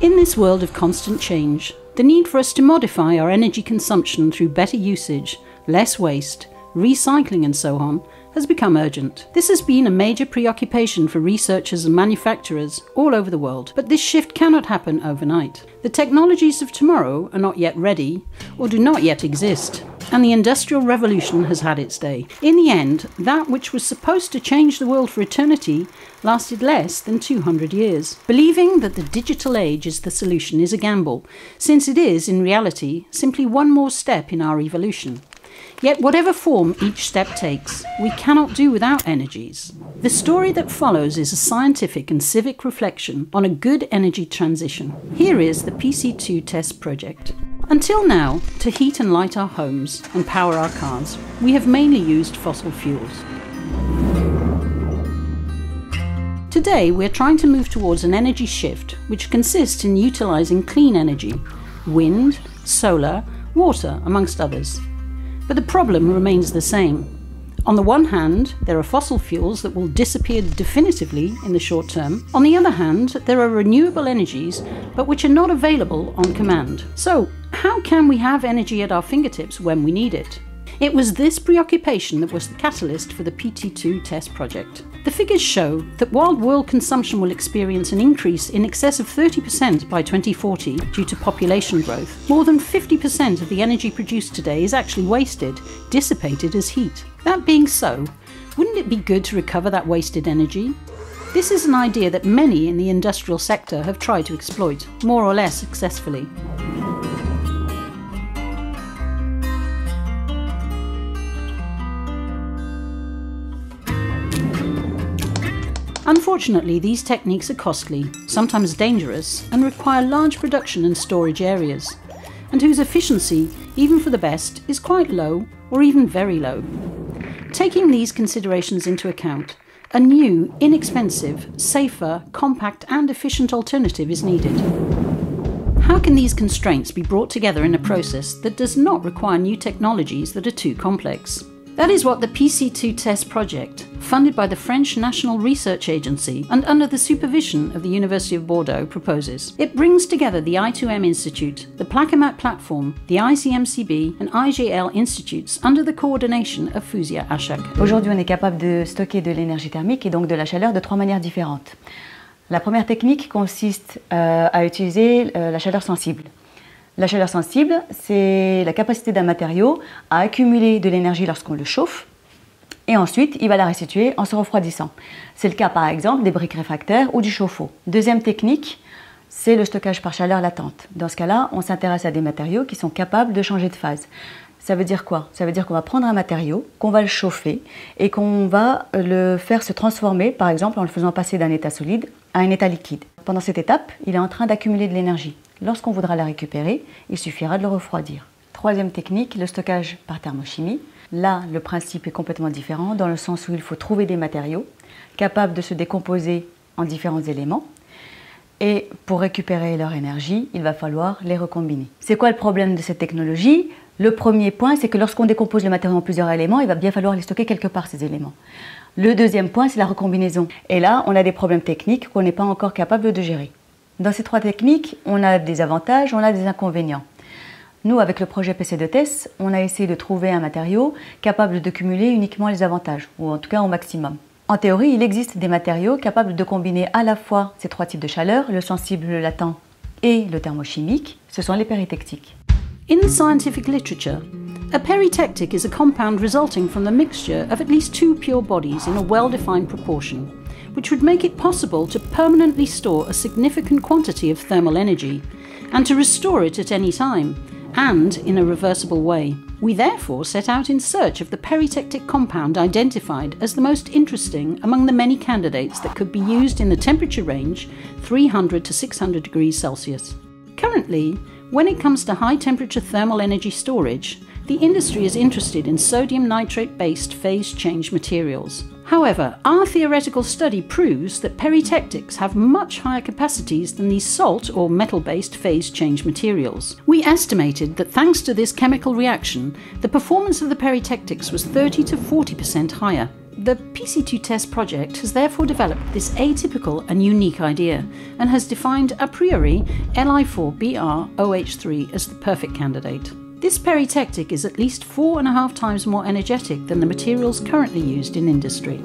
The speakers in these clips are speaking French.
In this world of constant change, the need for us to modify our energy consumption through better usage, less waste, recycling and so on, has become urgent. This has been a major preoccupation for researchers and manufacturers all over the world, but this shift cannot happen overnight. The technologies of tomorrow are not yet ready, or do not yet exist, and the Industrial Revolution has had its day. In the end, that which was supposed to change the world for eternity lasted less than 200 years. Believing that the digital age is the solution is a gamble, since it is, in reality, simply one more step in our evolution. Yet whatever form each step takes, we cannot do without energies. The story that follows is a scientific and civic reflection on a good energy transition. Here is the PC2 test project. Until now, to heat and light our homes and power our cars, we have mainly used fossil fuels. Today, we're trying to move towards an energy shift which consists in utilising clean energy, wind, solar, water, amongst others. But the problem remains the same. On the one hand, there are fossil fuels that will disappear definitively in the short term. On the other hand, there are renewable energies, but which are not available on command. So, how can we have energy at our fingertips when we need it? It was this preoccupation that was the catalyst for the PT2 test project. The figures show that while world consumption will experience an increase in excess of 30% by 2040 due to population growth, more than 50% of the energy produced today is actually wasted, dissipated as heat. That being so, wouldn't it be good to recover that wasted energy? This is an idea that many in the industrial sector have tried to exploit, more or less successfully. Unfortunately, these techniques are costly, sometimes dangerous, and require large production and storage areas, and whose efficiency, even for the best, is quite low or even very low. Taking these considerations into account, a new, inexpensive, safer, compact and efficient alternative is needed. How can these constraints be brought together in a process that does not require new technologies that are too complex? That is what the PC2 test project, funded by the French National Research Agency and under the supervision of the University of Bordeaux, proposes. It brings together the I2M Institute, the Plaquemate Platform, the ICMCB and IGL Institutes under the coordination of Fuzia Achak. Aujourd'hui, on est capable de stocker de l'énergie thermique et donc de la chaleur de trois manières différentes. La première technique consiste à utiliser la chaleur sensible. La chaleur sensible, c'est la capacité d'un matériau à accumuler de l'énergie lorsqu'on le chauffe et ensuite il va la restituer en se refroidissant. C'est le cas par exemple des briques réfractaires ou du chauffe-eau. Deuxième technique, c'est le stockage par chaleur latente. Dans ce cas-là, on s'intéresse à des matériaux qui sont capables de changer de phase. Ça veut dire quoi? Ça veut dire qu'on va prendre un matériau, qu'on va le chauffer et qu'on va le faire se transformer, par exemple en le faisant passer d'un état solide à un état liquide. Pendant cette étape, il est en train d'accumuler de l'énergie. Lorsqu'on voudra la récupérer, il suffira de le refroidir. Troisième technique, le stockage par thermochimie. Là, le principe est complètement différent dans le sens où il faut trouver des matériaux capables de se décomposer en différents éléments. Et pour récupérer leur énergie, il va falloir les recombiner. C'est quoi le problème de cette technologie? Le premier point, c'est que lorsqu'on décompose le matériau en plusieurs éléments, il va bien falloir les stocker quelque part, ces éléments. Le deuxième point, c'est la recombinaison. Et là, on a des problèmes techniques qu'on n'est pas encore capable de gérer. Dans ces trois techniques, on a des avantages, on a des inconvénients. Nous, avec le projet PC2TEST, on a essayé de trouver un matériau capable de cumuler uniquement les avantages, ou en tout cas au maximum. En théorie, il existe des matériaux capables de combiner à la fois ces trois types de chaleur, le sensible, le latent et le thermochimique. Ce sont les péritectiques. In the scientific literature, a peritectic is a compound resulting from the mixture of at least two pure bodies in a well-defined proportion, which would make it possible to permanently store a significant quantity of thermal energy and to restore it at any time, and in a reversible way. We therefore set out in search of the peritectic compound identified as the most interesting among the many candidates that could be used in the temperature range 300 to 600 degrees Celsius. Currently, when it comes to high-temperature thermal energy storage, the industry is interested in sodium nitrate-based phase change materials. However, our theoretical study proves that peritectics have much higher capacities than these salt or metal-based phase change materials. We estimated that thanks to this chemical reaction, the performance of the peritectics was 30 to 40% higher. The PC2 test project has therefore developed this atypical and unique idea and has defined a priori Li4BrOH3 as the perfect candidate. This peritectic is at least 4.5 times more energetic than the materials currently used in industry.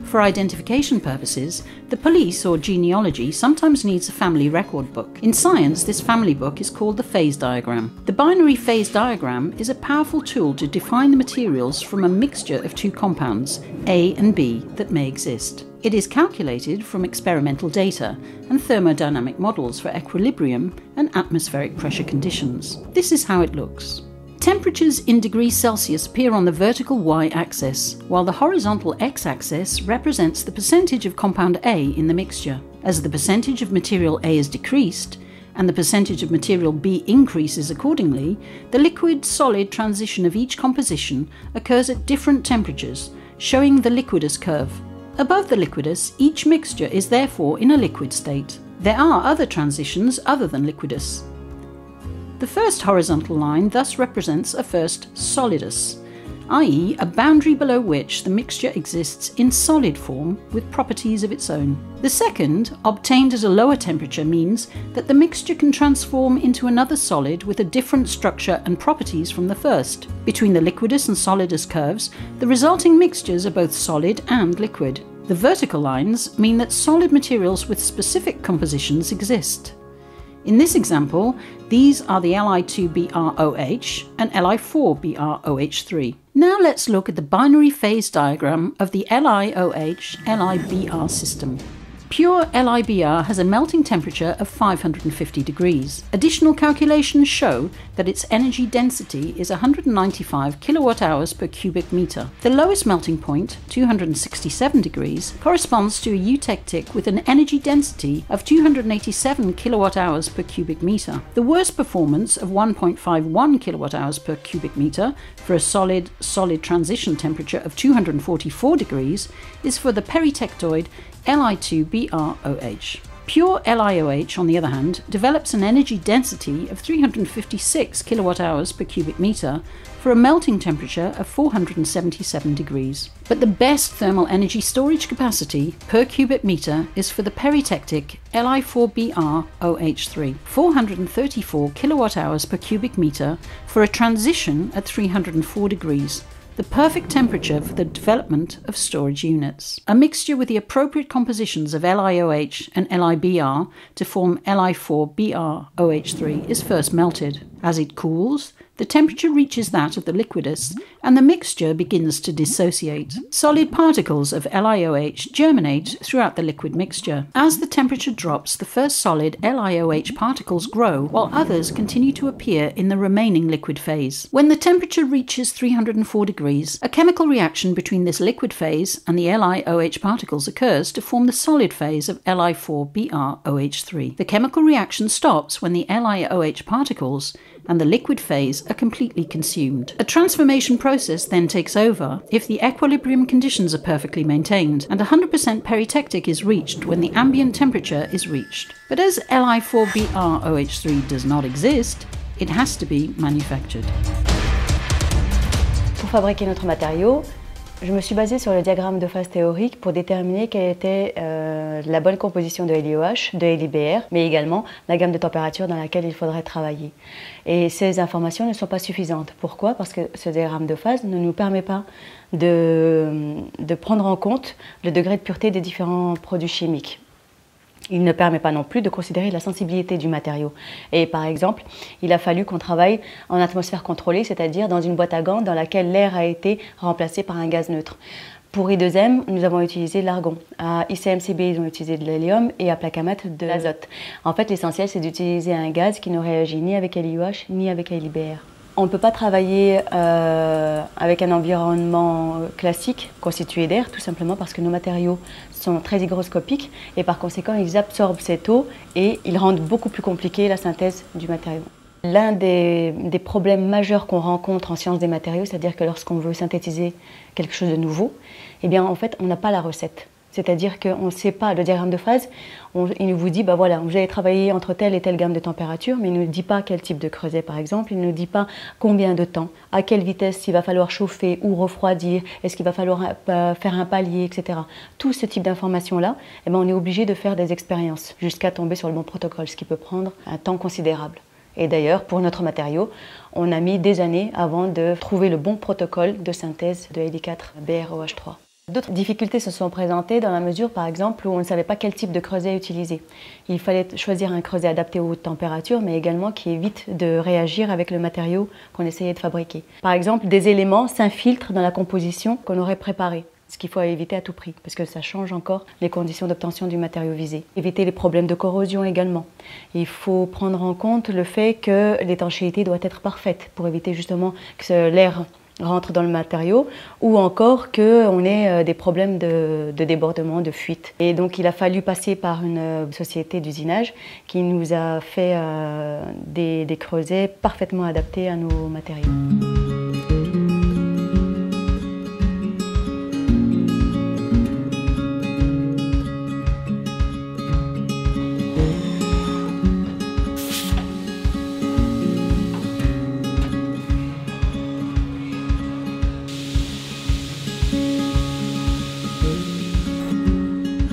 For identification purposes, the police or genealogy sometimes needs a family record book. In science, this family book is called the phase diagram. The binary phase diagram is a powerful tool to define the materials from a mixture of two compounds, A and B, that may exist. It is calculated from experimental data and thermodynamic models for equilibrium and atmospheric pressure conditions. This is how it looks. Temperatures in degrees Celsius appear on the vertical y-axis, while the horizontal x-axis represents the percentage of compound A in the mixture. As the percentage of material A is decreased, and the percentage of material B increases accordingly, the liquid-solid transition of each composition occurs at different temperatures, showing the liquidus curve. Above the liquidus, each mixture is therefore in a liquid state. There are other transitions other than liquidus. The first horizontal line thus represents a first solidus, i.e. a boundary below which the mixture exists in solid form with properties of its own. The second, obtained at a lower temperature, means that the mixture can transform into another solid with a different structure and properties from the first. Between the liquidus and solidus curves, the resulting mixtures are both solid and liquid. The vertical lines mean that solid materials with specific compositions exist. In this example, these are the Li2BrOH and Li4BrOH3. Now let's look at the binary phase diagram of the LiOH-LiBr system. Pure LiBr has a melting temperature of 550 degrees. Additional calculations show that its energy density is 195 kWh per cubic meter. The lowest melting point, 267 degrees, corresponds to a eutectic with an energy density of 287 kWh per cubic meter. The worst performance of 1.51 kWh per cubic meter for a solid-solid transition temperature of 244 degrees is for the peritectoid Li2BrOH. Pure LiOH, on the other hand, develops an energy density of 356 kWh per cubic meter for a melting temperature of 477 degrees. But the best thermal energy storage capacity per cubic meter is for the peritectic Li4BrOH3, 434 kWh per cubic meter for a transition at 304 degrees. The perfect temperature for the development of storage units. A mixture with the appropriate compositions of LiOH and LiBr to form Li4BrOH3 is first melted. As it cools, the temperature reaches that of the liquidus and the mixture begins to dissociate. Solid particles of LiOH germinate throughout the liquid mixture. As the temperature drops, the first solid LiOH particles grow while others continue to appear in the remaining liquid phase. When the temperature reaches 304 degrees, a chemical reaction between this liquid phase and the LiOH particles occurs to form the solid phase of Li4BrOH3. The chemical reaction stops when the LiOH particles and the liquid phase are completely consumed. A transformation process then takes over if the equilibrium conditions are perfectly maintained and 100% peritectic is reached when the ambient temperature is reached. But as Li4BrOH3 does not exist, it has to be manufactured. Pour fabriquer notre matériau, je me suis basée sur le diagramme de phase théorique pour déterminer quelle était la bonne composition de LiOH, de LiBr, mais également la gamme de température dans laquelle il faudrait travailler. Et ces informations ne sont pas suffisantes. Pourquoi? Parce que ce diagramme de phase ne nous permet pas de prendre en compte le degré de pureté des différents produits chimiques. Il ne permet pas non plus de considérer la sensibilité du matériau. Et par exemple, il a fallu qu'on travaille en atmosphère contrôlée, c'est-à-dire dans une boîte à gants dans laquelle l'air a été remplacé par un gaz neutre. Pour I2M, nous avons utilisé l'argon. À ICMCB, ils ont utilisé de l'hélium et à Placamat de l'azote. En fait, l'essentiel, c'est d'utiliser un gaz qui ne réagit ni avec LiOH ni avec LiBr. On ne peut pas travailler avec un environnement classique constitué d'air, tout simplement parce que nos matériaux sont très hygroscopiques et par conséquent ils absorbent cette eau et ils rendent beaucoup plus compliquée la synthèse du matériau. L'un des problèmes majeurs qu'on rencontre en sciences des matériaux, c'est-à-dire que lorsqu'on veut synthétiser quelque chose de nouveau, eh bien en fait on n'a pas la recette. C'est-à-dire qu'on ne sait pas, le diagramme de phase, il vous dit, bah voilà, vous allez travailler entre telle et telle gamme de température, mais il ne nous dit pas quel type de creuset par exemple, il ne nous dit pas combien de temps, à quelle vitesse il va falloir chauffer ou refroidir, est-ce qu'il va falloir faire un palier, etc. Tout ce type d'informations-là, eh ben, on est obligé de faire des expériences jusqu'à tomber sur le bon protocole, ce qui peut prendre un temps considérable. Et d'ailleurs, pour notre matériau, on a mis des années avant de trouver le bon protocole de synthèse de Heli4 BrOH3. D'autres difficultés se sont présentées dans la mesure, par exemple, où on ne savait pas quel type de creuset utiliser. Il fallait choisir un creuset adapté aux hautes températures, mais également qui évite de réagir avec le matériau qu'on essayait de fabriquer. Par exemple, des éléments s'infiltrent dans la composition qu'on aurait préparée, ce qu'il faut éviter à tout prix, parce que ça change encore les conditions d'obtention du matériau visé. Éviter les problèmes de corrosion également. Il faut prendre en compte le fait que l'étanchéité doit être parfaite pour éviter justement que l'air rentre dans le matériau, ou encore qu'on ait des problèmes de débordement, de fuite. Et donc il a fallu passer par une société d'usinage qui nous a fait des creusets parfaitement adaptés à nos matériaux.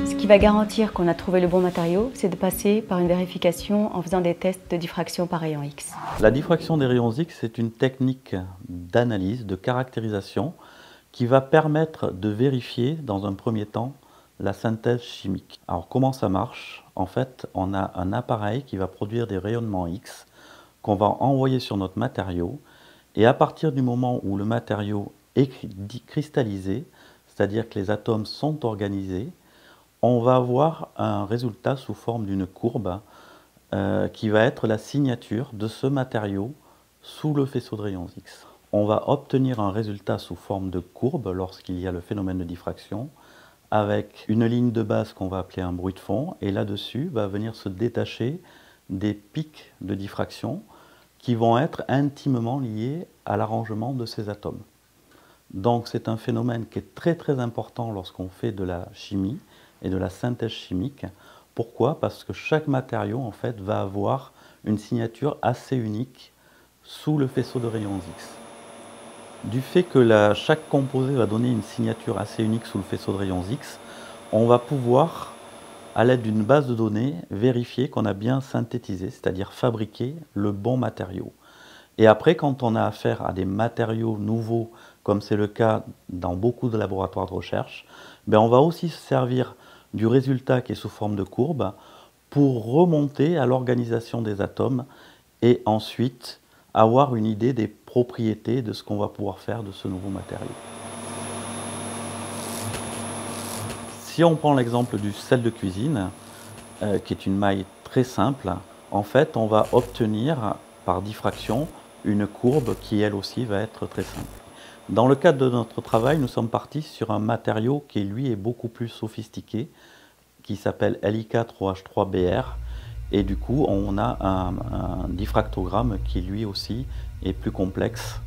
Ce qui va garantir qu'on a trouvé le bon matériau, c'est de passer par une vérification en faisant des tests de diffraction par rayon X. La diffraction des rayons X, c'est une technique d'analyse, de caractérisation qui va permettre de vérifier dans un premier temps la synthèse chimique. Alors comment ça marche? En fait, on a un appareil qui va produire des rayonnements X qu'on va envoyer sur notre matériau, et à partir du moment où le matériau est cristallisé, c'est-à-dire que les atomes sont organisés, on va avoir un résultat sous forme d'une courbe qui va être la signature de ce matériau sous le faisceau de rayons X. On va obtenir un résultat sous forme de courbe lorsqu'il y a le phénomène de diffraction, avec une ligne de base qu'on va appeler un bruit de fond, et là-dessus va venir se détacher des pics de diffraction qui vont être intimement liés à l'arrangement de ces atomes. Donc c'est un phénomène qui est très important lorsqu'on fait de la chimie et de la synthèse chimique. Pourquoi? Parce que chaque matériau en fait va avoir une signature assez unique sous le faisceau de rayons X. Du fait que chaque composé va donner une signature assez unique sous le faisceau de rayons X, on va pouvoir, à l'aide d'une base de données, vérifier qu'on a bien synthétisé, c'est-à-dire fabriqué le bon matériau. Et après, quand on a affaire à des matériaux nouveaux, comme c'est le cas dans beaucoup de laboratoires de recherche, on va aussi se servir du résultat qui est sous forme de courbe pour remonter à l'organisation des atomes et ensuite avoir une idée des propriétés de ce qu'on va pouvoir faire de ce nouveau matériau. Si on prend l'exemple du sel de cuisine, qui est une maille très simple, en fait on va obtenir par diffraction une courbe qui elle aussi va être très simple. Dans le cadre de notre travail, nous sommes partis sur un matériau qui lui est beaucoup plus sophistiqué, qui s'appelle Li4OH3Br, et du coup on a un diffractogramme qui lui aussi est plus complexe.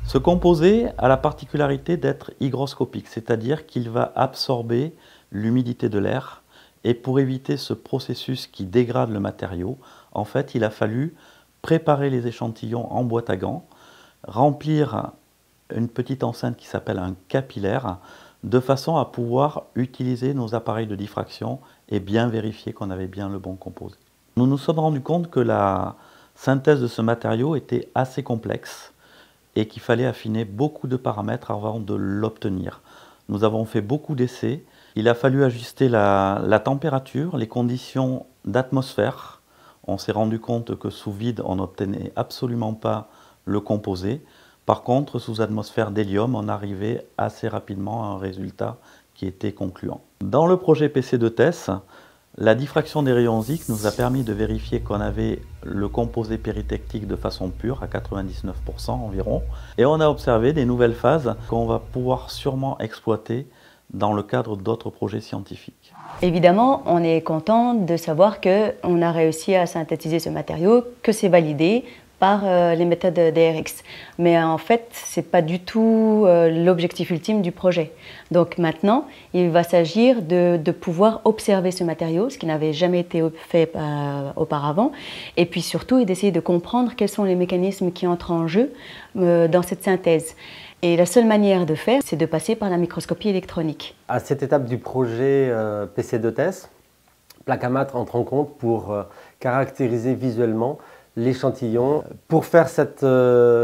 Ce composé a la particularité d'être hygroscopique, c'est-à-dire qu'il va absorber l'humidité de l'air, et pour éviter ce processus qui dégrade le matériau, en fait il a fallu préparer les échantillons en boîte à gants, remplir une petite enceinte qui s'appelle un capillaire, de façon à pouvoir utiliser nos appareils de diffraction et bien vérifier qu'on avait bien le bon composé. Nous nous sommes rendus compte que la synthèse de ce matériau était assez complexe et qu'il fallait affiner beaucoup de paramètres avant de l'obtenir. Nous avons fait beaucoup d'essais. Il a fallu ajuster la température, les conditions d'atmosphère. On s'est rendu compte que sous vide, on n'obtenait absolument pas le composé. Par contre, sous atmosphère d'hélium, on arrivait assez rapidement à un résultat qui était concluant. Dans le projet PC2TESS, la diffraction des rayons X nous a permis de vérifier qu'on avait le composé péritectique de façon pure, à 99% environ, et on a observé des nouvelles phases qu'on va pouvoir sûrement exploiter dans le cadre d'autres projets scientifiques. Évidemment, on est content de savoir qu'on a réussi à synthétiser ce matériau, que c'est validé par les méthodes DRX. Mais en fait, ce n'est pas du tout l'objectif ultime du projet. Donc maintenant, il va s'agir de pouvoir observer ce matériau, ce qui n'avait jamais été fait auparavant, et puis surtout d'essayer de comprendre quels sont les mécanismes qui entrent en jeu dans cette synthèse. Et la seule manière de faire, c'est de passer par la microscopie électronique. À cette étape du projet PC2TESS, Placamat entre en compte pour caractériser visuellement l'échantillon. Pour faire cette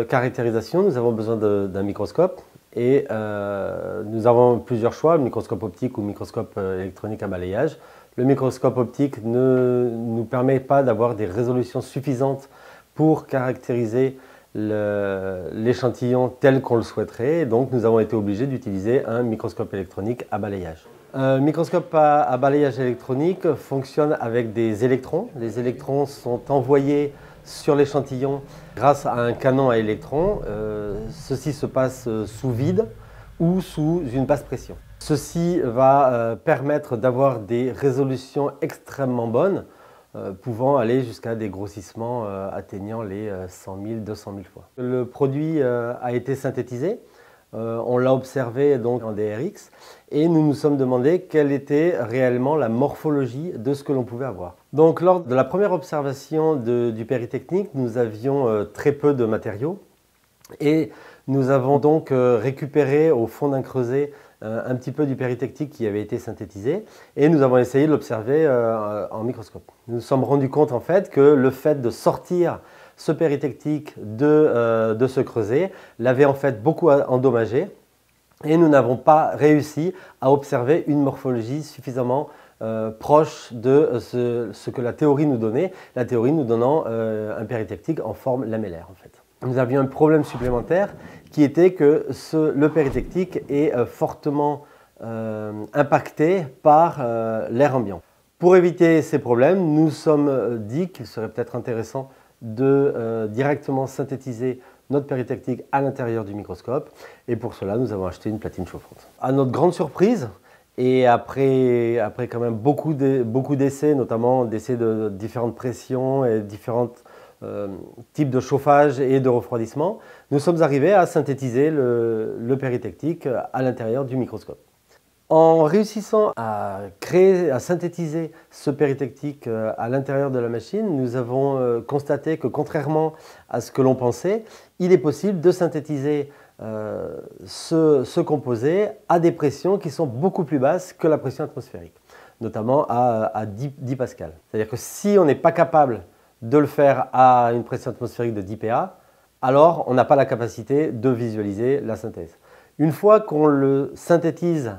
caractérisation, nous avons besoin d'un microscope et nous avons plusieurs choix, microscope optique ou microscope électronique à balayage. Le microscope optique ne nous permet pas d'avoir des résolutions suffisantes pour caractériser l'échantillon tel qu'on le souhaiterait, donc nous avons été obligés d'utiliser un microscope électronique à balayage. Un microscope à balayage électronique fonctionne avec des électrons. Les électrons sont envoyés sur l'échantillon grâce à un canon à électrons. Ceci se passe sous vide ou sous une basse pression. Ceci va permettre d'avoir des résolutions extrêmement bonnes, pouvant aller jusqu'à des grossissements atteignant les 100 000, 200 000 fois. Le produit a été synthétisé, on l'a observé donc en DRX et nous nous sommes demandé quelle était réellement la morphologie de ce que l'on pouvait avoir. Donc lors de la première observation du péritechnique, nous avions très peu de matériaux et nous avons donc récupéré au fond d'un creuset un petit peu du péritectique qui avait été synthétisé et nous avons essayé de l'observer en microscope. Nous nous sommes rendus compte en fait que le fait de sortir ce péritectique de ce creuset l'avait en fait beaucoup endommagé et nous n'avons pas réussi à observer une morphologie suffisamment proche de ce que la théorie nous donnait, la théorie nous donnant un péritectique en forme lamellaire en fait. Nous avions un problème supplémentaire qui était que le péritectique est fortement impacté par l'air ambiant. Pour éviter ces problèmes, nous nous sommes dit qu'il serait peut-être intéressant de directement synthétiser notre péritectique à l'intérieur du microscope et pour cela nous avons acheté une platine chauffante. À notre grande surprise, et après quand même beaucoup d'essais, notamment d'essais de différentes pressions et différentes types de chauffage et de refroidissement, nous sommes arrivés à synthétiser le péritectique à l'intérieur du microscope. En réussissant à synthétiser ce péritectique à l'intérieur de la machine, nous avons constaté que contrairement à ce que l'on pensait, il est possible de synthétiser ce composé à des pressions qui sont beaucoup plus basses que la pression atmosphérique, notamment à 10 pascal. C'est-à-dire que si on n'est pas capable de le faire à une pression atmosphérique de 10 Pa, alors on n'a pas la capacité de visualiser la synthèse. Une fois qu'on le synthétise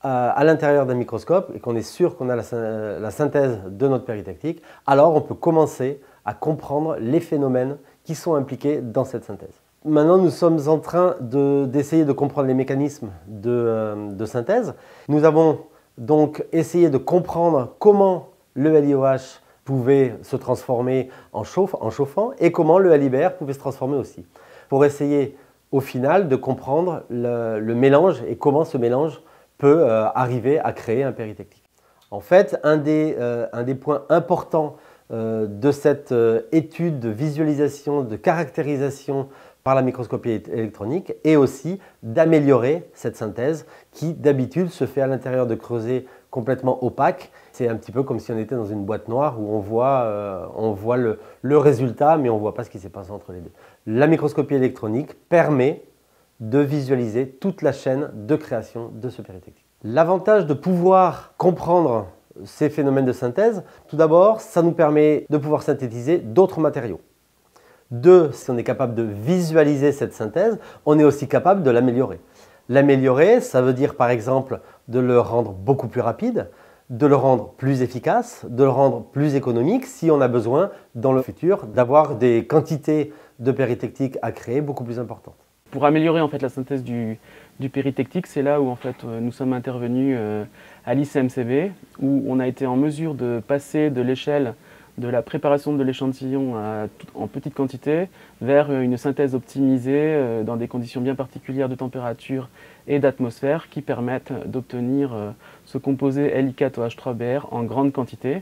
à l'intérieur d'un microscope et qu'on est sûr qu'on a la synthèse de notre péritectique, alors on peut commencer à comprendre les phénomènes qui sont impliqués dans cette synthèse. Maintenant, nous sommes en train d'essayer de comprendre les mécanismes de synthèse. Nous avons donc essayé de comprendre comment le LiOH pouvait se transformer en chauffant et comment le LiBr pouvait se transformer aussi, pour essayer au final de comprendre le mélange et comment ce mélange peut arriver à créer un péritectique. En fait, un des points importants de cette étude de visualisation, de caractérisation par la microscopie électronique est aussi d'améliorer cette synthèse qui d'habitude se fait à l'intérieur de creusets complètement opaques. C'est un petit peu comme si on était dans une boîte noire où on voit le résultat mais on ne voit pas ce qui s'est passé entre les deux. La microscopie électronique permet de visualiser toute la chaîne de création de ce péritectique. L'avantage de pouvoir comprendre ces phénomènes de synthèse, tout d'abord, ça nous permet de pouvoir synthétiser d'autres matériaux. Deux, si on est capable de visualiser cette synthèse, on est aussi capable de l'améliorer. L'améliorer, ça veut dire par exemple de le rendre beaucoup plus rapide, de le rendre plus efficace, de le rendre plus économique si on a besoin dans le futur d'avoir des quantités de péritectique à créer beaucoup plus importantes. Pour améliorer en fait la synthèse du péritectique, c'est là où en fait nous sommes intervenus à l'ICMCB, où on a été en mesure de passer de l'échelle de la préparation de l'échantillon en petite quantité vers une synthèse optimisée dans des conditions bien particulières de température et d'atmosphère qui permettent d'obtenir ce composé Li4OH3Br en grande quantité.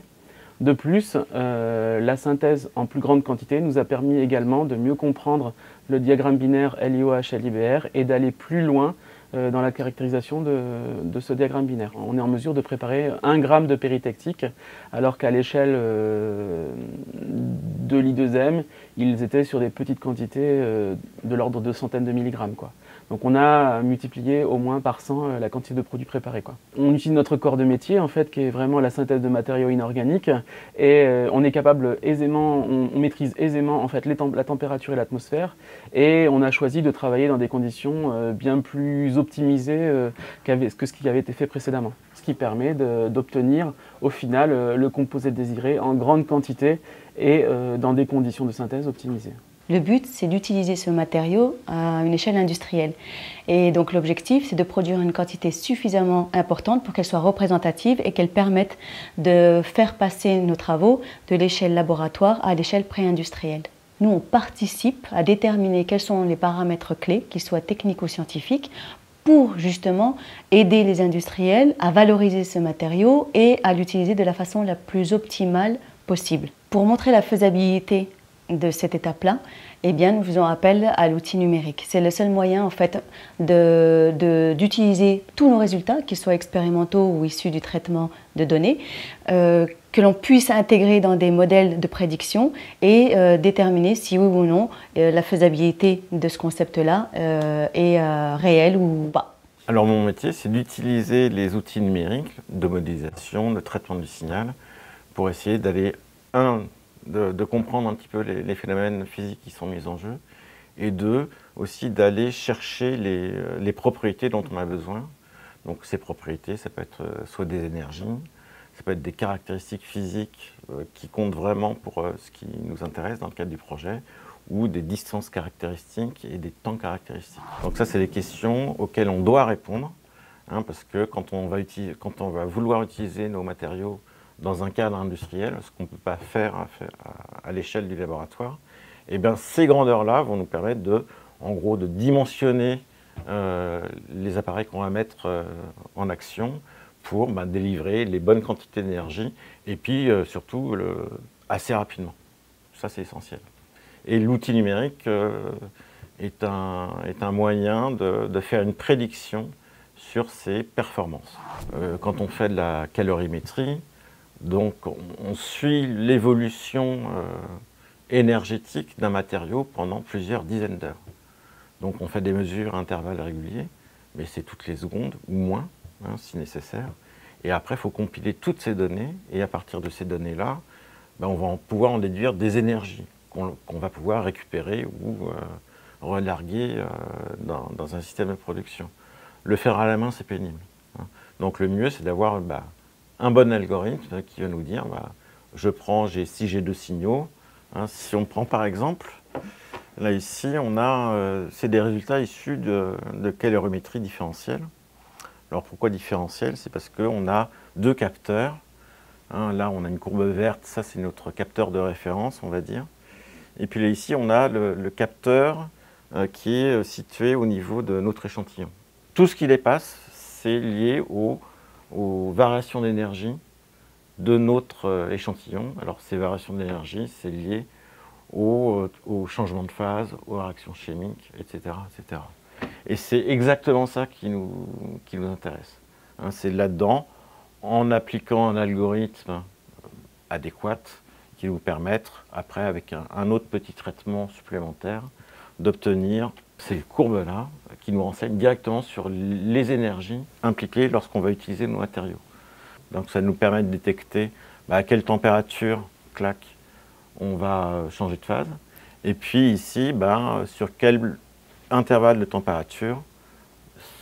De plus, la synthèse en plus grande quantité nous a permis également de mieux comprendre le diagramme binaire LiOH-LiBr et d'aller plus loin dans la caractérisation de ce diagramme binaire. On est en mesure de préparer 1 gramme de péritectique, alors qu'à l'échelle de l'I2M, ils étaient sur des petites quantités de l'ordre de centaines de milligrammes, quoi. Donc on a multiplié au moins par 100 la quantité de produits préparés, quoi. On utilise notre corps de métier, en fait, qui est vraiment la synthèse de matériaux inorganiques, et on est capable aisément, on maîtrise aisément en fait, la température et l'atmosphère, et on a choisi de travailler dans des conditions bien plus optimisées que ce qui avait été fait précédemment. Ce qui permet d'obtenir au final le composé désiré en grande quantité et dans des conditions de synthèse optimisées. Le but, c'est d'utiliser ce matériau à une échelle industrielle. Et donc l'objectif, c'est de produire une quantité suffisamment importante pour qu'elle soit représentative et qu'elle permette de faire passer nos travaux de l'échelle laboratoire à l'échelle pré-industrielle. Nous, on participe à déterminer quels sont les paramètres clés, qu'ils soient techniques ou scientifiques, pour justement aider les industriels à valoriser ce matériau et à l'utiliser de la façon la plus optimale possible. Pour montrer la faisabilité de cette étape-là, eh bien, nous faisons appel à l'outil numérique. C'est le seul moyen en fait, d'utiliser tous nos résultats, qu'ils soient expérimentaux ou issus du traitement de données, que l'on puisse intégrer dans des modèles de prédiction et déterminer si oui ou non la faisabilité de ce concept-là est réelle ou pas. Alors mon métier, c'est d'utiliser les outils numériques de modélisation, de traitement du signal, pour essayer d'aller, de comprendre un petit peu les phénomènes physiques qui sont mis en jeu, et deux, aussi d'aller chercher les propriétés dont on a besoin. Donc ces propriétés, ça peut être soit des énergies, ça peut être des caractéristiques physiques qui comptent vraiment pour ce qui nous intéresse dans le cadre du projet, ou des distances caractéristiques et des temps caractéristiques. Donc ça, c'est des questions auxquelles on doit répondre, hein, parce que quand on va vouloir utiliser nos matériaux dans un cadre industriel, ce qu'on ne peut pas faire à l'échelle du laboratoire, et bien ces grandeurs-là vont nous permettre en gros, de dimensionner les appareils qu'on va mettre en action pour délivrer les bonnes quantités d'énergie et puis surtout assez rapidement. Ça, c'est essentiel. Et l'outil numérique est un moyen de faire une prédiction sur ses performances. Quand on fait de la calorimétrie, donc on suit l'évolution énergétique d'un matériau pendant plusieurs dizaines d'heures. Donc on fait des mesures à intervalles réguliers, mais c'est toutes les secondes ou moins, hein, si nécessaire. Et après, il faut compiler toutes ces données, et à partir de ces données-là, on va pouvoir en déduire des énergies qu'on va pouvoir récupérer ou relarguer dans un système de production. Le faire à la main, c'est pénible, hein. Donc le mieux, c'est d'avoir un bon algorithme qui va nous dire, si j'ai 2 signaux, hein, si on prend par exemple, là ici, on a, c'est des résultats issus de calorimétrie différentielle. Alors pourquoi différentielle? C'est parce qu'on a 2 capteurs, hein, là on a une courbe verte, ça c'est notre capteur de référence, on va dire. Et puis là ici, on a le capteur qui est situé au niveau de notre échantillon. Tout ce qui dépasse, c'est lié aux variations d'énergie de notre échantillon. Alors ces variations d'énergie, c'est lié au changement de phase, aux réactions chimiques, etc. etc. Et c'est exactement ça qui nous intéresse. Hein, c'est là-dedans, en appliquant un algorithme adéquat, qui nous permettent, après, avec un autre petit traitement supplémentaire, d'obtenir ces courbes-là qui nous renseignent directement sur les énergies impliquées lorsqu'on va utiliser nos matériaux. Donc ça nous permet de détecter à quelle température, clac, on va changer de phase. Et puis ici, sur quel intervalle de température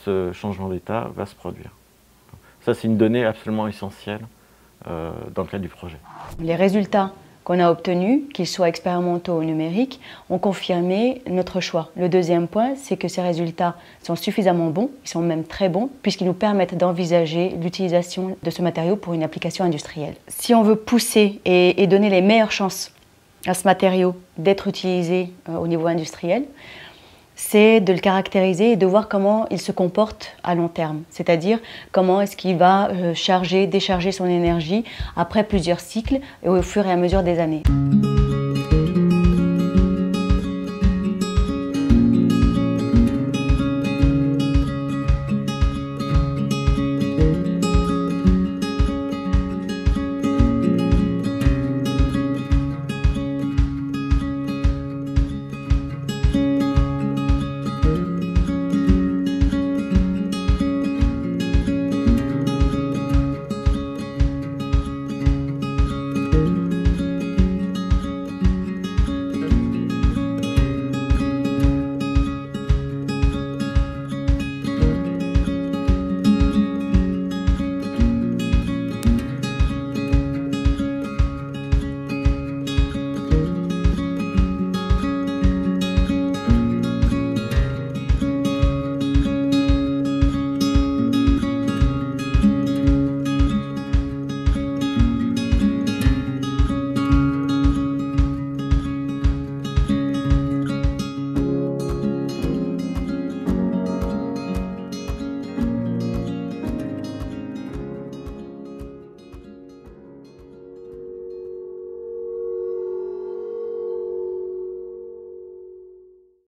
ce changement d'état va se produire. Ça, c'est une donnée absolument essentielle dans le cadre du projet. Les résultats qu'on a obtenus, qu'ils soient expérimentaux ou numériques, ont confirmé notre choix. Le deuxième point, c'est que ces résultats sont suffisamment bons, ils sont même très bons, puisqu'ils nous permettent d'envisager l'utilisation de ce matériau pour une application industrielle. Si on veut pousser et donner les meilleures chances à ce matériau d'être utilisé au niveau industriel, c'est de le caractériser et de voir comment il se comporte à long terme. C'est-à-dire comment est-ce qu'il va charger, décharger son énergie après plusieurs cycles et au fur et à mesure des années.